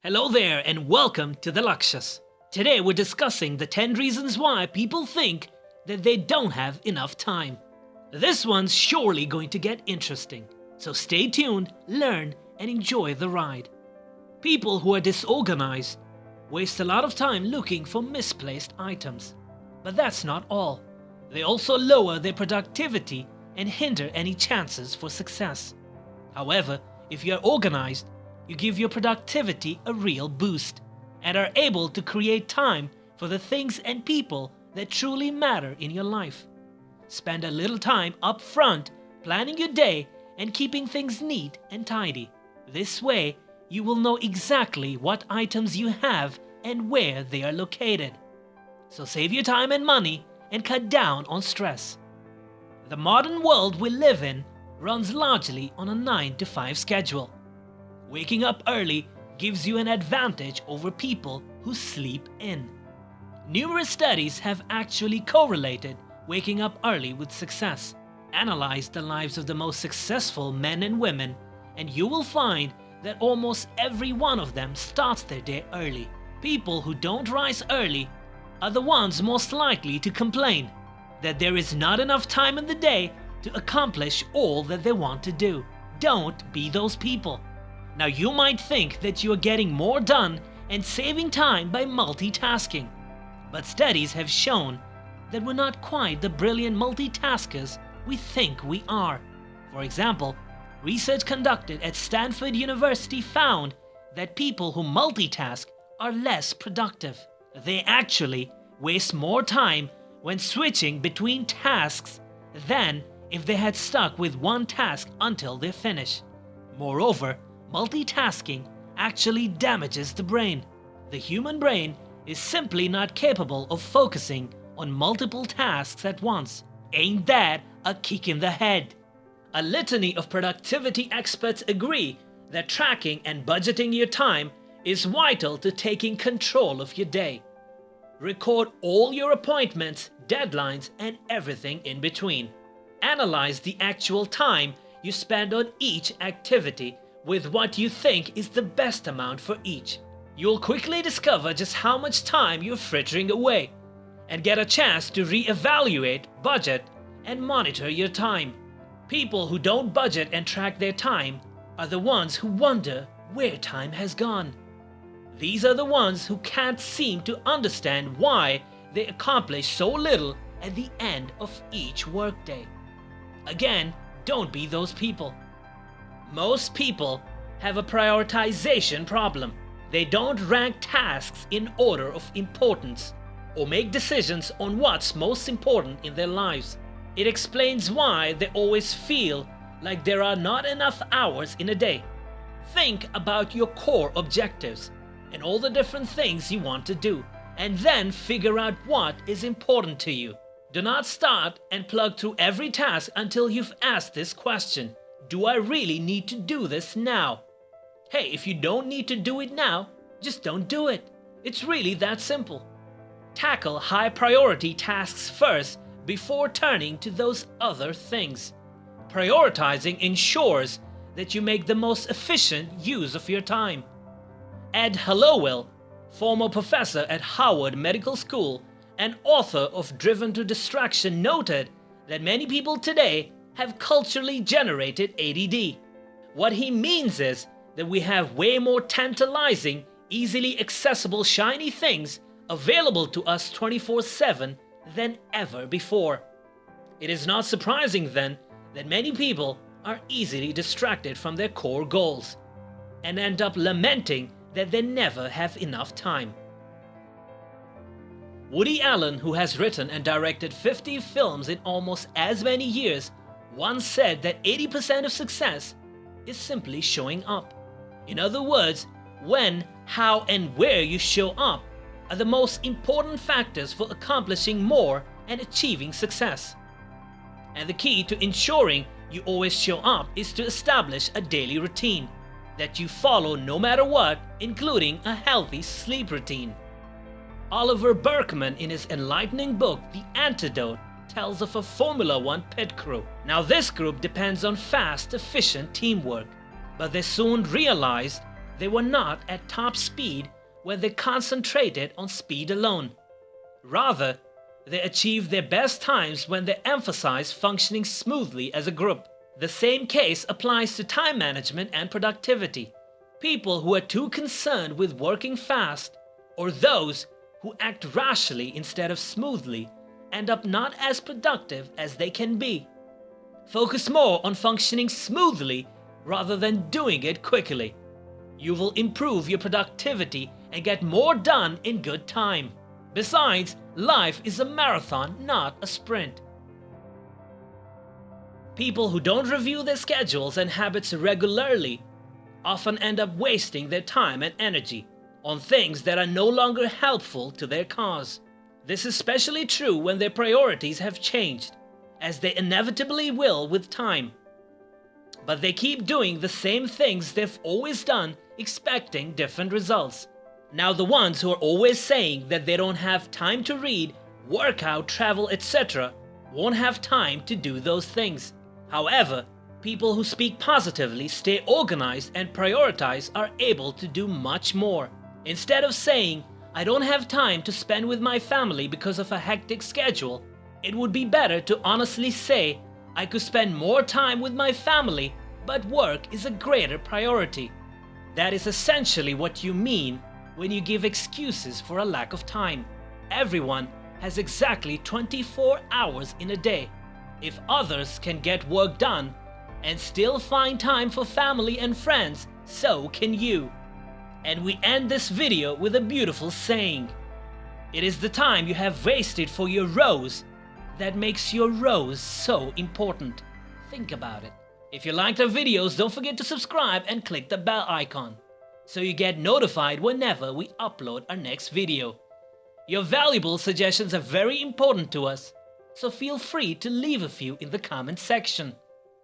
Hello there and welcome to the Lakshas. Today we're discussing the 10 reasons why people think that they don't have enough time. This one's surely going to get interesting, so stay tuned, learn, and enjoy the ride. People who are disorganized waste a lot of time looking for misplaced items. But that's not all. They also lower their productivity and hinder any chances for success. However, if you are organized, you give your productivity a real boost and are able to create time for the things and people that truly matter in your life. Spend a little time up front planning your day and keeping things neat and tidy. This way, you will know exactly what items you have and where they are located. So save your time and money and cut down on stress. The modern world we live in runs largely on a 9-to-5 schedule. Waking up early gives you an advantage over people who sleep in. Numerous studies have actually correlated waking up early with success. Analyze the lives of the most successful men and women, and you will find that almost every one of them starts their day early. People who don't rise early are the ones most likely to complain that there is not enough time in the day to accomplish all that they want to do. Don't be those people. Now you might think that you are getting more done and saving time by multitasking, but studies have shown that we're not quite the brilliant multitaskers we think we are. For example, research conducted at Stanford University found that people who multitask are less productive. They actually waste more time when switching between tasks than if they had stuck with one task until they finish. Moreover, multitasking actually damages the brain. The human brain is simply not capable of focusing on multiple tasks at once. Ain't that a kick in the head? A litany of productivity experts agree that tracking and budgeting your time is vital to taking control of your day. Record all your appointments, deadlines, and everything in between. Analyze the actual time you spend on each activity with what you think is the best amount for each. You'll quickly discover just how much time you're frittering away and get a chance to reevaluate, budget, and monitor your time. People who don't budget and track their time are the ones who wonder where time has gone. These are the ones who can't seem to understand why they accomplish so little at the end of each workday. Again, don't be those people. Most people have a prioritization problem. They don't rank tasks in order of importance or make decisions on what's most important in their lives. It explains why they always feel like there are not enough hours in a day. Think about your core objectives and all the different things you want to do, and then figure out what is important to you. Do not start and plug through every task until you've asked this question: do I really need to do this now? Hey, if you don't need to do it now, just don't do it. It's really that simple. Tackle high priority tasks first before turning to those other things. Prioritizing ensures that you make the most efficient use of your time. Ed Hallowell, former professor at Harvard Medical School and author of Driven to Distraction, noted that many people today have culturally generated ADD. What he means is that we have way more tantalizing, easily accessible, shiny things available to us 24/7 than ever before. It is not surprising then that many people are easily distracted from their core goals and end up lamenting that they never have enough time. Woody Allen, who has written and directed 50 films in almost as many years, once said that 80% of success is simply showing up. In other words, when, how, and where you show up are the most important factors for accomplishing more and achieving success. And the key to ensuring you always show up is to establish a daily routine that you follow no matter what, including a healthy sleep routine. Oliver Burkeman, in his enlightening book, The Antidote, tells of a Formula One pit crew. Now this group depends on fast, efficient teamwork, but they soon realized they were not at top speed when they concentrated on speed alone. Rather, they achieved their best times when they emphasized functioning smoothly as a group. The same case applies to time management and productivity. People who are too concerned with working fast, or those who act rashly instead of smoothly, end up not as productive as they can be. Focus more on functioning smoothly rather than doing it quickly. You will improve your productivity and get more done in good time. Besides, life is a marathon, not a sprint. People who don't review their schedules and habits regularly often end up wasting their time and energy on things that are no longer helpful to their cause. This is especially true when their priorities have changed, as they inevitably will with time. But they keep doing the same things they've always done, expecting different results. Now, the ones who are always saying that they don't have time to read, work out, travel, etc., won't have time to do those things. However, people who speak positively, stay organized, and prioritize are able to do much more. Instead of saying, "I don't have time to spend with my family because of a hectic schedule," it would be better to honestly say, "I could spend more time with my family, but work is a greater priority." That is essentially what you mean when you give excuses for a lack of time. Everyone has exactly 24 hours in a day. If others can get work done and still find time for family and friends, so can you. And we end this video with a beautiful saying. It is the time you have wasted for your rose that makes your rose so important. Think about it. If you liked our videos, don't forget to subscribe and click the bell icon so you get notified whenever we upload our next video. Your valuable suggestions are very important to us, so feel free to leave a few in the comment section.